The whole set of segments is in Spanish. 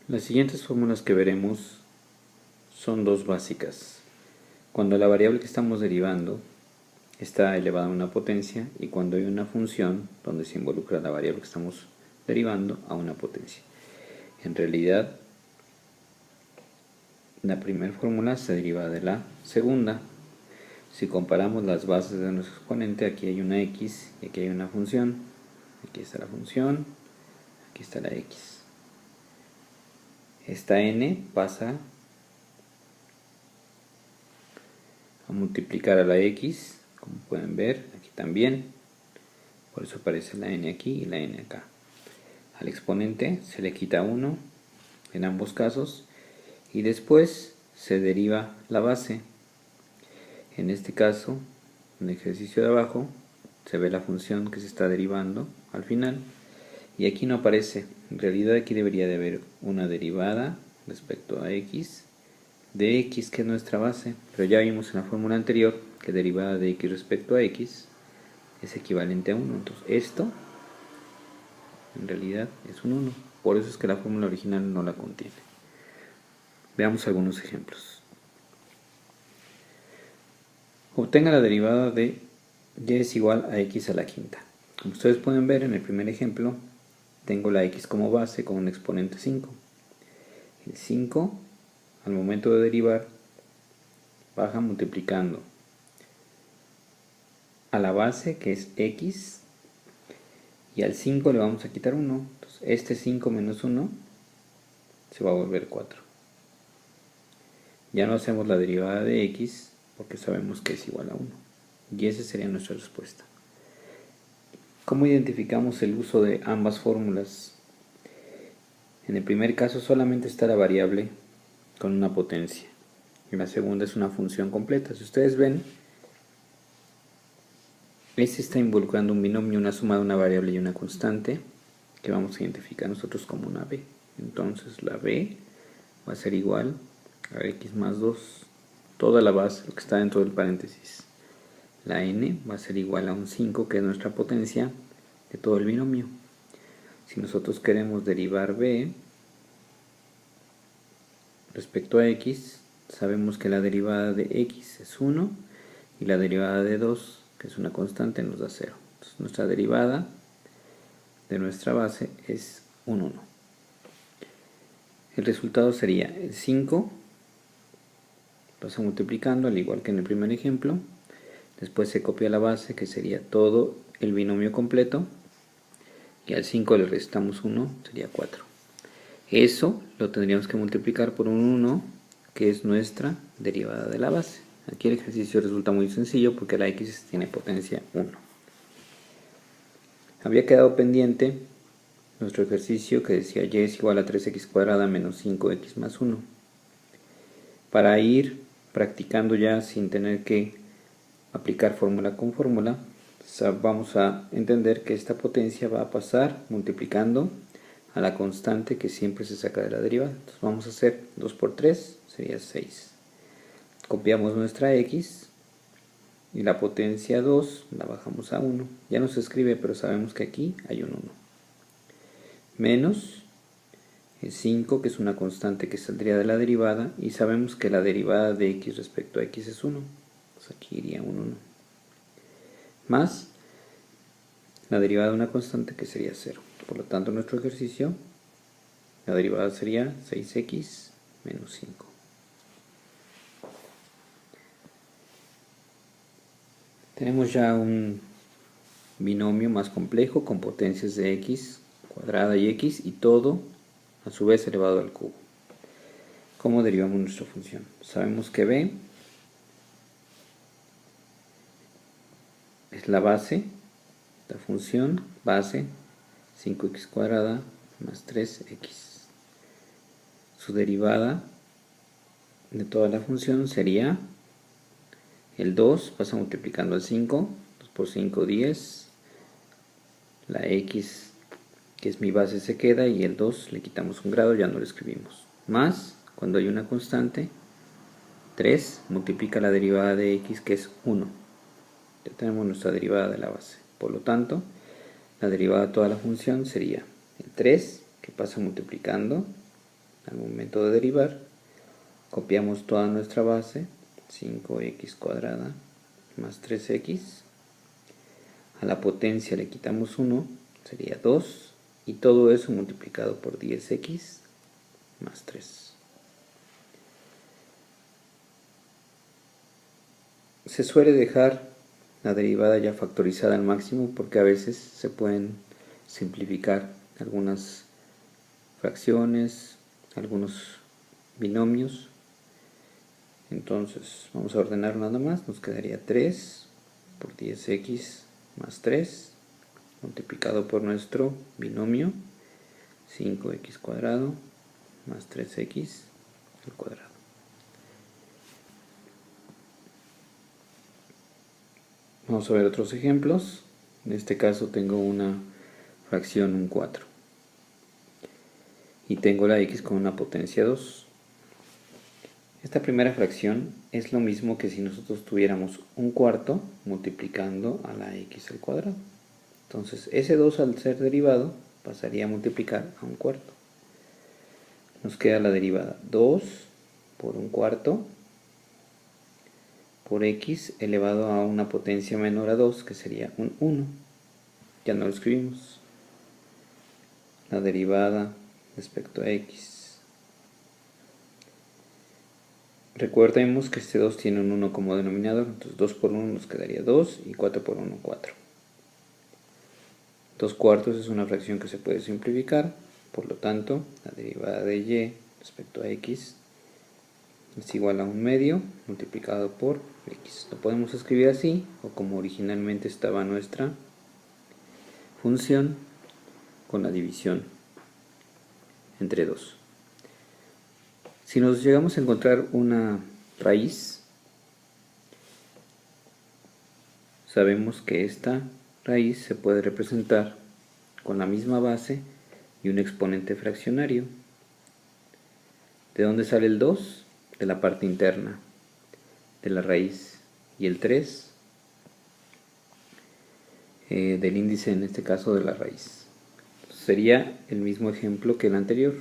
Las siguientes fórmulas que veremos son dos básicas. Cuando la variable que estamos derivando está elevada a una potencia y cuando hay una función donde se involucra la variable que estamos derivando a una potencia. En realidad, la primera fórmula se deriva de la segunda. Si comparamos las bases de nuestro exponente, aquí hay una x y aquí hay una función. Aquí está la función, aquí está la x. Esta n pasa a multiplicar a la x, como pueden ver, aquí también. Por eso aparece la n aquí y la n acá. Al exponente se le quita 1 en ambos casos y después se deriva la base. En este caso, en el ejercicio de abajo, se ve la función que se está derivando al final y aquí no aparece. En realidad aquí debería de haber una derivada respecto a x de x, que es nuestra base, pero ya vimos en la fórmula anterior que derivada de x respecto a x es equivalente a 1. Entonces esto en realidad es un 1. Por eso es que la fórmula original no la contiene. Veamos algunos ejemplos. Obtenga la derivada de y es igual a x a la quinta. Como ustedes pueden ver en el primer ejemplo, tengo la x como base con un exponente 5. El 5, al momento de derivar, baja multiplicando a la base, que es x, y al 5 le vamos a quitar 1. Entonces, este 5 menos 1 se va a volver 4. Ya no hacemos la derivada de x porque sabemos que es igual a 1. Y esa sería nuestra respuesta. ¿Cómo identificamos el uso de ambas fórmulas? En el primer caso solamente está la variable con una potencia. En la segunda es una función completa. Si ustedes ven, este está involucrando un binomio, una suma de una variable y una constante, que vamos a identificar nosotros como una b. Entonces la b va a ser igual a x más 2, toda la base, lo que está dentro del paréntesis. La n va a ser igual a un 5, que es nuestra potencia de todo el binomio. Si nosotros queremos derivar b respecto a x, sabemos que la derivada de x es 1 y la derivada de 2, que es una constante, nos da 0. Entonces nuestra derivada de nuestra base es un 1. El resultado sería el 5, pasa multiplicando al igual que en el primer ejemplo, después se copia la base, que sería todo el binomio completo, y al 5 le restamos 1, sería 4. Eso lo tendríamos que multiplicar por un 1, que es nuestra derivada de la base. Aquí el ejercicio resulta muy sencillo porque la x tiene potencia 1. Había quedado pendiente nuestro ejercicio que decía y es igual a 3x cuadrada menos 5x más 1. Para ir practicando ya sin tener que aplicar fórmula con fórmula, vamos a entender que esta potencia va a pasar multiplicando a la constante que siempre se saca de la derivada. Entonces vamos a hacer 2 por 3, sería 6. Copiamos nuestra x y la potencia 2 la bajamos a 1. Ya no se escribe, pero sabemos que aquí hay un 1. Menos el 5, que es una constante que saldría de la derivada, y sabemos que la derivada de x respecto a x es 1. Entonces aquí iría un 1. Más la derivada de una constante que sería 0. Por lo tanto, nuestro ejercicio, la derivada sería 6x menos 5. Tenemos ya un binomio más complejo con potencias de x cuadrada y x y todo a su vez elevado al cubo. ¿Cómo derivamos nuestra función? Sabemos que b es la base, la función base 5x cuadrada más 3x. Su derivada de toda la función sería el 2, pasa multiplicando al 5, 2 por 5, 10. La x, que es mi base, se queda y el 2 le quitamos un grado, ya no lo escribimos. Más, cuando hay una constante, 3 multiplica la derivada de x, que es 1. Ya tenemos nuestra derivada de la base. Por lo tanto, la derivada de toda la función sería el 3, que pasa multiplicando al momento de derivar, copiamos toda nuestra base, 5x cuadrada más 3x, a la potencia le quitamos 1, sería 2, y todo eso multiplicado por 10x más 3. Se suele dejar la derivada ya factorizada al máximo porque a veces se pueden simplificar algunas fracciones, algunos binomios. Entonces vamos a ordenar nada más, nos quedaría 3 por 10x más 3 multiplicado por nuestro binomio 5x cuadrado más 3x al cuadrado. Vamos a ver otros ejemplos. En este caso tengo una fracción un 4 y tengo la x con una potencia 2. Esta primera fracción es lo mismo que si nosotros tuviéramos un cuarto multiplicando a la x al cuadrado. Entonces ese 2 al ser derivado pasaría a multiplicar a un cuarto. Nos queda la derivada 2 por un cuarto por x elevado a una potencia menor a 2, que sería un 1. Ya no lo escribimos. La derivada respecto a x. Recordemos que este 2 tiene un 1 como denominador, entonces 2 por 1 nos quedaría 2 y 4 por 1, 4. 2 cuartos es una fracción que se puede simplificar, por lo tanto la derivada de y respecto a x es igual a un medio multiplicado por x. Lo podemos escribir así, o como originalmente estaba nuestra función, con la división entre 2. Si nos llegamos a encontrar una raíz, sabemos que esta raíz se puede representar con la misma base y un exponente fraccionario. ¿De dónde sale el 2? De la parte interna de la raíz, y el 3 del índice, en este caso de la raíz. Sería el mismo ejemplo que el anterior.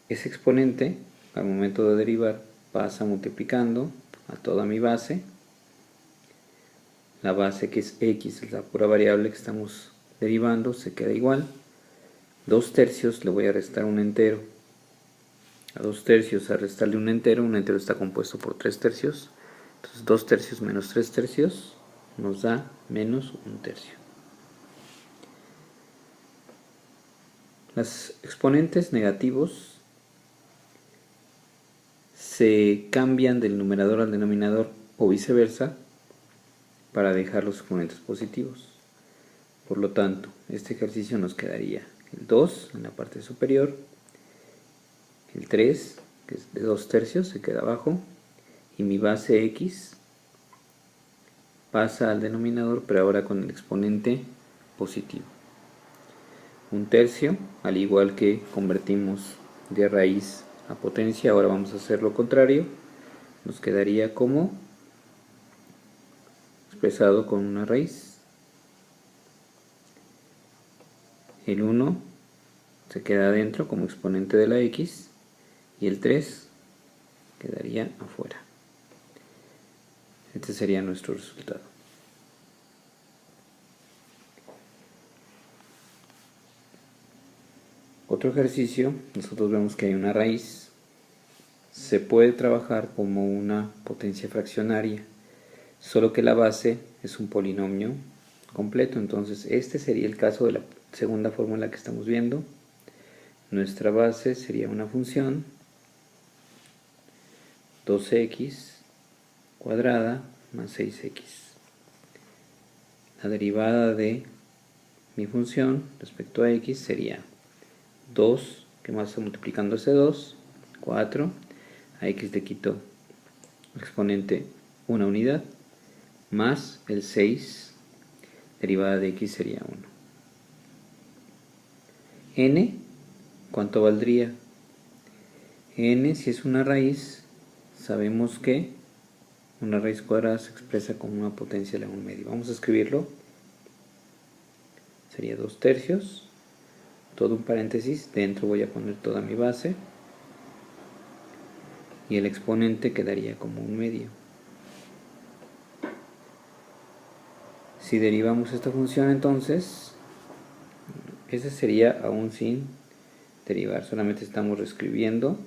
Ese exponente al momento de derivar pasa multiplicando a toda mi base. La base, que es x, es la pura variable que estamos derivando, se queda igual. 2 tercios le voy a restar un entero. A 2 tercios, a restarle un entero está compuesto por 3 tercios. Entonces 2 tercios menos 3 tercios nos da menos 1 tercio. Los exponentes negativos se cambian del numerador al denominador o viceversa para dejar los exponentes positivos. Por lo tanto, este ejercicio nos quedaría el 2 en la parte superior, el 3, que es de 2 tercios, se queda abajo, y mi base x pasa al denominador, pero ahora con el exponente positivo. 1 tercio, al igual que convertimos de raíz a potencia, ahora vamos a hacer lo contrario. Nos quedaría como expresado con una raíz. El 1 se queda adentro como exponente de la x y el 3 quedaría afuera. Este sería nuestro resultado. Otro ejercicio, nosotros vemos que hay una raíz. Se puede trabajar como una potencia fraccionaria, solo que la base es un polinomio completo. Entonces este sería el caso de la segunda fórmula que estamos viendo. Nuestra base sería una función 2x cuadrada más 6x. La derivada de mi función respecto a x sería 2, que más está multiplicando ese 2, 4, a x le quito exponente una unidad, más el 6, derivada de x sería 1. N, ¿cuánto valdría? N, si es una raíz, sabemos que una raíz cuadrada se expresa como una potencia elevada a un medio. Vamos a escribirlo. Sería 2 tercios. todo un paréntesis, dentro voy a poner toda mi base y el exponente quedaría como un medio. Si derivamos esta función, entonces ese sería aún sin derivar, solamente estamos reescribiendo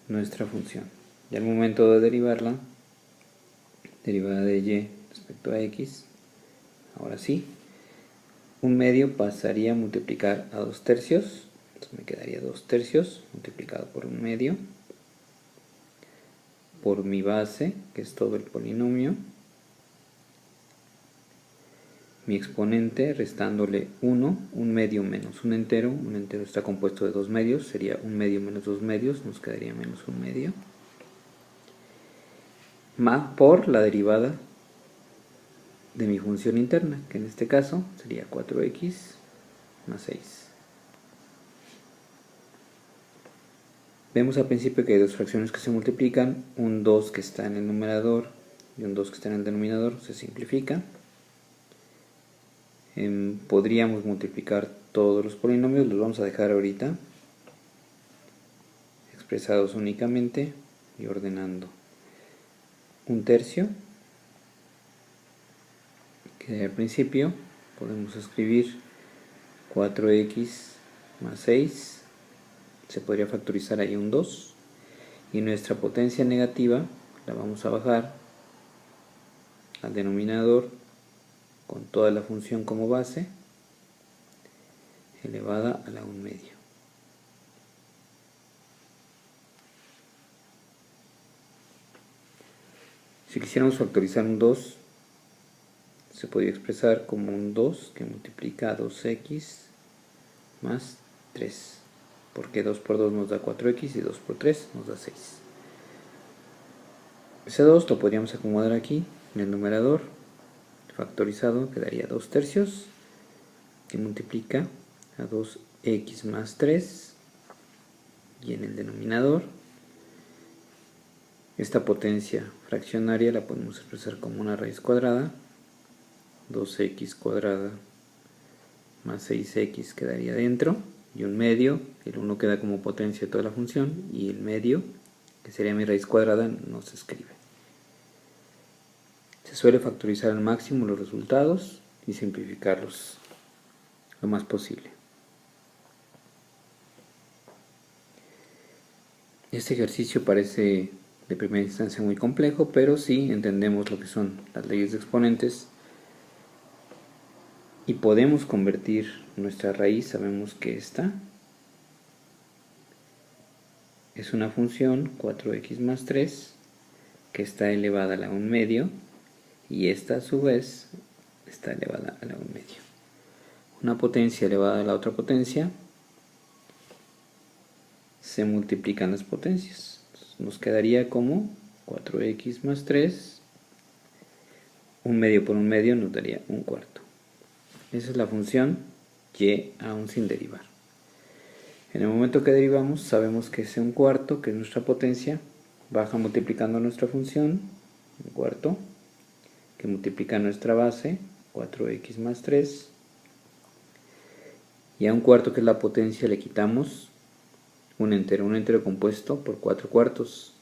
nuestra función. Y al momento de derivarla, derivada de y respecto a x, ahora sí, un medio pasaría a multiplicar a 2/3, entonces me quedaría 2/3 multiplicado por un medio, por mi base, que es todo el polinomio, mi exponente restándole 1, un medio menos un entero está compuesto de dos medios, sería un medio menos dos medios, nos quedaría menos un medio, más por la derivada de mi función interna, que en este caso sería 4x más 6. Vemos al principio que hay dos fracciones que se multiplican, un 2 que está en el numerador y un 2 que está en el denominador, se simplifica. Podríamos multiplicar todos los polinomios, los vamos a dejar ahorita expresados únicamente y ordenando. 1/3, que al principio podemos escribir 4x más 6, se podría factorizar ahí un 2, y nuestra potencia negativa la vamos a bajar al denominador con toda la función como base elevada a la 1/2. Si quisiéramos factorizar un 2, se podría expresar como un 2 que multiplica 2x más 3, porque 2 por 2 nos da 4x y 2 por 3 nos da 6. Ese 2 lo podríamos acomodar aquí en el numerador, factorizado quedaría 2/3 que multiplica a 2x más 3, y en el denominador esta potencia fraccionaria la podemos expresar como una raíz cuadrada, 2x cuadrada más 6x quedaría dentro, y un medio, el 1 queda como potencia de toda la función, y el medio, que sería mi raíz cuadrada, no se escribe. Se suele factorizar al máximo los resultados y simplificarlos lo más posible. Este ejercicio parece de primera instancia muy complejo, pero si entendemos lo que son las leyes de exponentes y podemos convertir nuestra raíz, sabemos que esta es una función 4x más 3 que está elevada a la 1/2, y esta a su vez está elevada a la 1/2. Una potencia elevada a la otra potencia, se multiplican las potencias. Entonces nos quedaría como 4x más 3, un medio por un medio nos daría un cuarto. Esa es la función y aún sin derivar. En el momento que derivamos, sabemos que ese un cuarto, que es nuestra potencia, baja multiplicando nuestra función, un cuarto, que multiplica nuestra base, 4x más 3, y a un cuarto, que es la potencia, le quitamos un entero compuesto por 4 cuartos.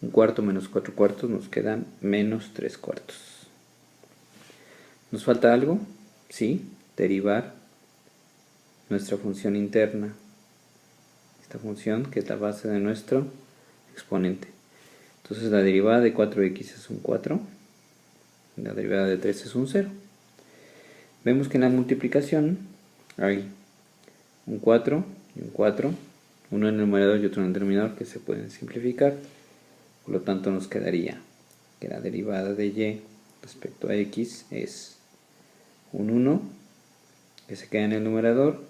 Un cuarto menos 4 cuartos nos quedan menos 3 cuartos. ¿Nos falta algo? Sí, derivar nuestra función interna, esta función que es la base de nuestro exponente. Entonces la derivada de 4x es un 4, la derivada de 3 es un 0. Vemos que en la multiplicación hay un 4 y un 4, uno en el numerador y otro en el denominador, que se pueden simplificar. Por lo tanto nos quedaría que la derivada de y respecto a x es un 1 que se queda en el numerador,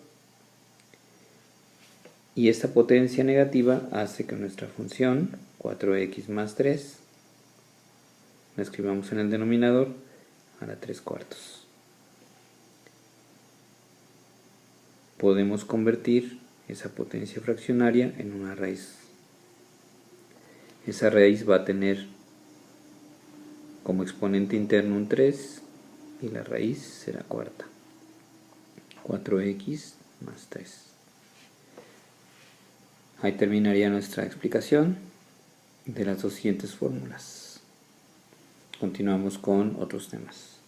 y esta potencia negativa hace que nuestra función 4x más 3 la escribamos en el denominador a la 3 cuartos. Podemos convertir esa potencia fraccionaria en una raíz. Esa raíz va a tener como exponente interno un 3 y la raíz será cuarta. 4x más 3. Ahí terminaría nuestra explicación de las dos siguientes fórmulas. Continuamos con otros temas.